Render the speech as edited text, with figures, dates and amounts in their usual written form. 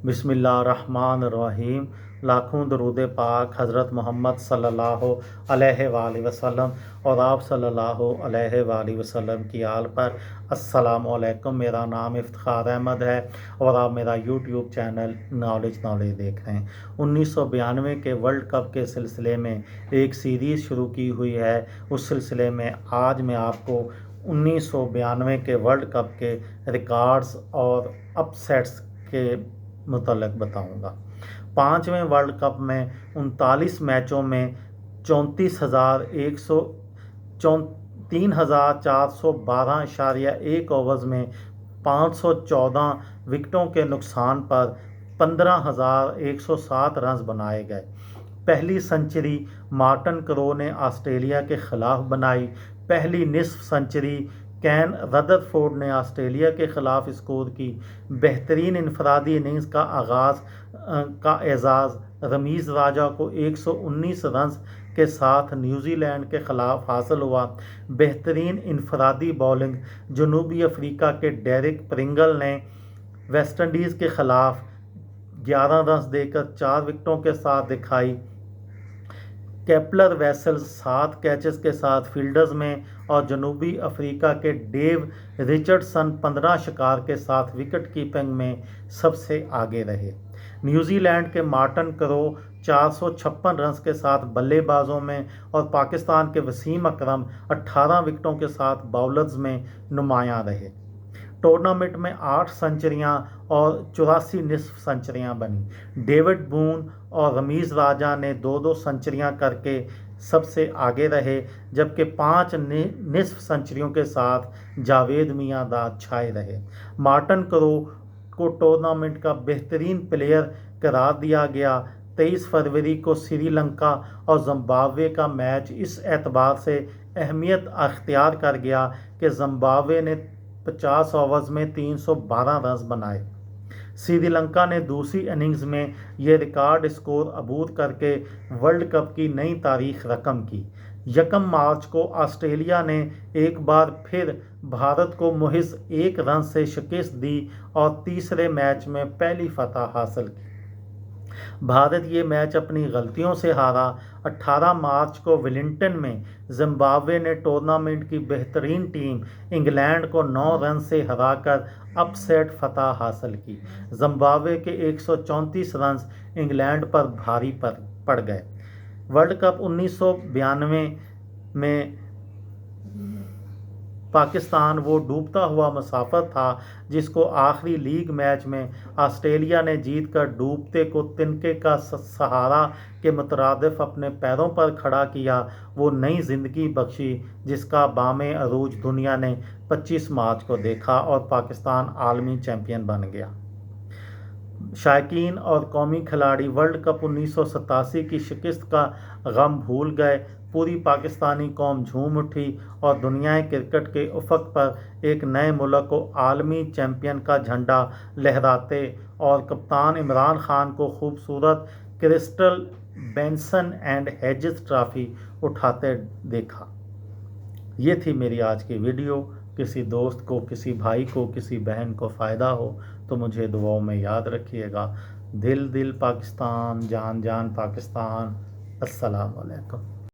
बिस्मिल्लाहिर्रहमानिर्रहीम। लाखों दरूद पाक हज़रत मोहम्मद सल्लल्लाहु अलैहि वसल्लम और आप सल्लल्लाहु अलैहि वसल्लम की आल पर। अस्सलामु अलैकुम। मेरा नाम इफ्तिखार अहमद है और आप मेरा यूट्यूब चैनल नॉलेज देख रहे हैं। 1992 के वर्ल्ड कप के सिलसिले में एक सीरीज़ शुरू की हुई है। उस सिलसिले में आज मैं आपको 1992 के वर्ल्ड कप के रिकॉर्ड्स और अपसेट्स के मुतल्लिक़ बताऊंगा। पाँचवें वर्ल्ड कप में 39 मैचों में 3412.1 ओवर्स में 514 विकेटों के नुकसान पर 15,107 रन बनाए गए। पहली सेंचुरी मार्टिन करो ने ऑस्ट्रेलिया के ख़िलाफ़ बनाई। पहली निस्फ सेंचुरी कैन रदरफोर्ड ने ऑस्ट्रेलिया के ख़िलाफ़ स्कोर की। बेहतरीन इनफरादी इनिंग्स का एजाज़ रमीज़ राजा को 119 रन के साथ न्यूजीलैंड के ख़िलाफ़ हासिल हुआ। बेहतरीन इनफरादी बॉलिंग जनूबी अफ्रीका के डेरिक प्रिंगल ने वेस्टइंडीज़ के ख़िलाफ़ 11 रन देकर 4 विकेटों के साथ दिखाई। केपलर वेसल्स 7 कैचेस के साथ फील्डर्स में और जनूबी अफ्रीका के डेव रिचर्डसन 15 शिकार के साथ विकेट कीपिंग में सबसे आगे रहे। न्यूजीलैंड के मार्टिन करो 456 रन के साथ बल्लेबाजों में और पाकिस्तान के वसीम अकरम 18 विकेटों के साथ बॉलर्स में नुमायां रहे। टूर्नामेंट में 8 सेंचुरियां और 84 निस्फ सेंचुरियां बनी। डेविड बून और रमीज़ राजा ने 2-2 सेंचुरियां करके सबसे आगे रहे, जबकि 5 निस्फ सेंचुरियों के साथ जावेद मियांदाद छाए रहे। मार्टिन करो को टूर्नामेंट का बेहतरीन प्लेयर करार दिया गया। 23 फरवरी को श्रीलंका और जिम्बाब्वे का मैच इस एतबार से अहमियत अख्तियार कर गया कि जिम्बाब्वे ने 50 ओवर्स में 312 रन बनाए। श्रीलंका ने दूसरी इनिंग्स में ये रिकॉर्ड स्कोर अबूर करके वर्ल्ड कप की नई तारीख रकम की। 1 मार्च को ऑस्ट्रेलिया ने एक बार फिर भारत को महज 1 रन से शिकस्त दी और तीसरे मैच में पहली फतह हासिल की। भारत ये मैच अपनी गलतियों से हारा। 18 मार्च को वेलिंगटन में जिम्बाब्वे ने टूर्नामेंट की बेहतरीन टीम इंग्लैंड को 9 रन से हराकर अपसेट फतह हासिल की। जिम्बाब्वे के 134 रन इंग्लैंड पर भारी पड़ गए। वर्ल्ड कप 1992 में पाकिस्तान वो डूबता हुआ मुसाफिर था जिसको आखिरी लीग मैच में ऑस्ट्रेलिया ने जीतकर डूबते को तिनके का सहारा के मुतरादिफ अपने पैरों पर खड़ा किया। वो नई ज़िंदगी बख्शी जिसका बामे अरूज दुनिया ने 25 मार्च को देखा और पाकिस्तान आलमी चैम्पियन बन गया। शायकीन और कौमी खिलाड़ी वर्ल्ड कप 1987 की शिकस्त का गम भूल गए। पूरी पाकिस्तानी कौम झूम उठी और दुनिया क्रिकेट के उफक पर एक नए मुल्क को आलमी चैम्पियन का झंडा लहराते और कप्तान इमरान खान को खूबसूरत crystal Benson and hedges trophy उठाते देखा। ये थी मेरी आज की वीडियो। किसी दोस्त को, किसी भाई को, किसी बहन को फ़ायदा हो तो मुझे दुआओं में याद रखिएगा। दिल दिल पाकिस्तान, जान जान पाकिस्तान। अस्सलाम वालेकुम।